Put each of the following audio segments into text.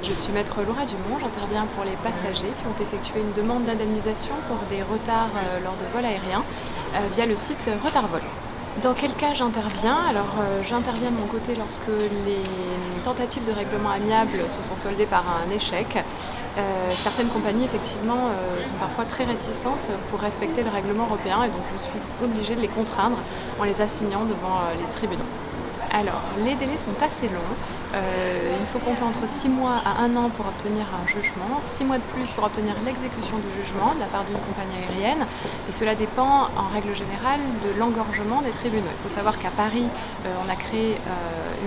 Je suis maître Laura Dumont, j'interviens pour les passagers qui ont effectué une demande d'indemnisation pour des retards lors de vols aériens via le site Retardvol. Dans quel cas j'interviens? J'interviens de mon côté lorsque les tentatives de règlement amiable se sont soldées par un échec. Certaines compagnies effectivement sont parfois très réticentes pour respecter le règlement européen et donc je suis obligée de les contraindre en les assignant devant les tribunaux. Alors, les délais sont assez longs. Il faut compter entre 6 mois à 1 an pour obtenir un jugement, 6 mois de plus pour obtenir l'exécution du jugement de la part d'une compagnie aérienne. Et cela dépend en règle générale de l'engorgement des tribunaux. Il faut savoir qu'à Paris, on a créé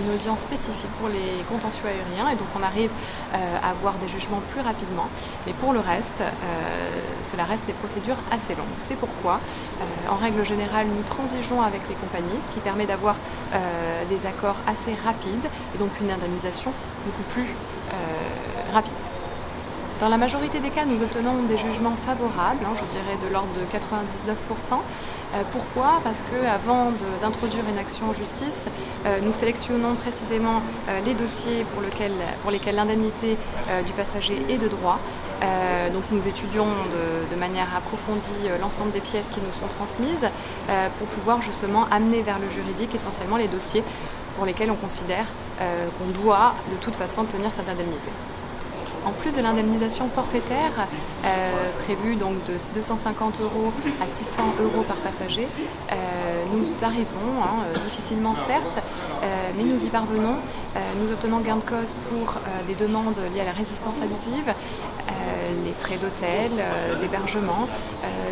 une audience spécifique pour les contentieux aériens et donc on arrive à avoir des jugements plus rapidement. Mais pour le reste, cela reste des procédures assez longues. C'est pourquoi, en règle générale, nous transigeons avec les compagnies, ce qui permet d'avoir des accords assez rapides et donc une indemnisation beaucoup plus rapide. Dans la majorité des cas, nous obtenons des jugements favorables, je dirais de l'ordre de 99%. Pourquoi? Parce qu'avant d'introduire une action en justice, nous sélectionnons précisément les dossiers pour lesquels l'indemnité du passager est de droit. Donc nous étudions de manière approfondie l'ensemble des pièces qui nous sont transmises pour pouvoir justement amener vers le juridique essentiellement les dossiers pour lesquels on considère qu'on doit de toute façon obtenir cette indemnité. En plus de l'indemnisation forfaitaire, prévue donc de 250 € à 600 € par passager, nous arrivons, difficilement certes, mais nous y parvenons. Nous obtenons gain de cause pour des demandes liées à la résistance abusive, les frais d'hôtel, d'hébergement,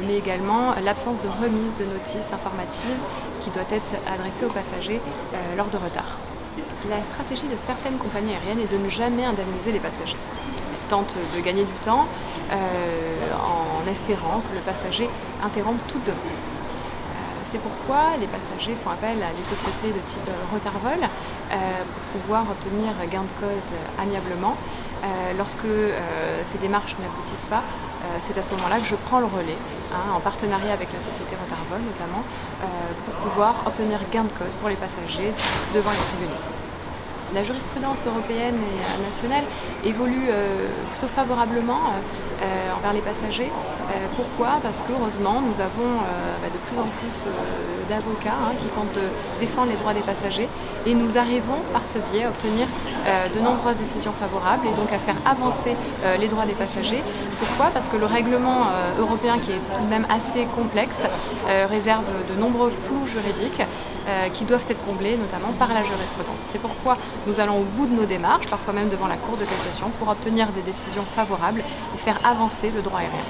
mais également l'absence de remise de notice informative qui doit être adressée aux passagers lors de retard. La stratégie de certaines compagnies aériennes est de ne jamais indemniser les passagers. Tentent de gagner du temps en espérant que le passager interrompe toute demande. C'est pourquoi les passagers font appel à des sociétés de type Retardvol pour pouvoir obtenir gain de cause amiablement. Lorsque ces démarches n'aboutissent pas, c'est à ce moment-là que je prends le relais, en partenariat avec la société Retardvol notamment, pour pouvoir obtenir gain de cause pour les passagers devant les tribunaux. La jurisprudence européenne et nationale évolue plutôt favorablement envers les passagers. Pourquoi? Parce qu'heureusement, nous avons de plus en plus d'avocats qui tentent de défendre les droits des passagers et nous arrivons par ce biais à obtenir de nombreuses décisions favorables et donc à faire avancer les droits des passagers. Pourquoi? Parce que le règlement européen, qui est tout de même assez complexe, réserve de nombreux flous juridiques qui doivent être comblés, notamment par la jurisprudence. C'est pourquoi nous allons au bout de nos démarches, parfois même devant la Cour de cassation, pour obtenir des décisions favorables et faire avancer le droit aérien.